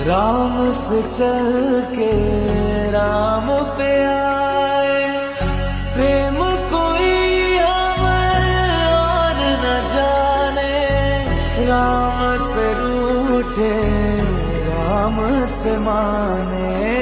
राम से चल के राम पे आए, प्रेम कोई हमें और न जाने। राम से रूठे राम से माने।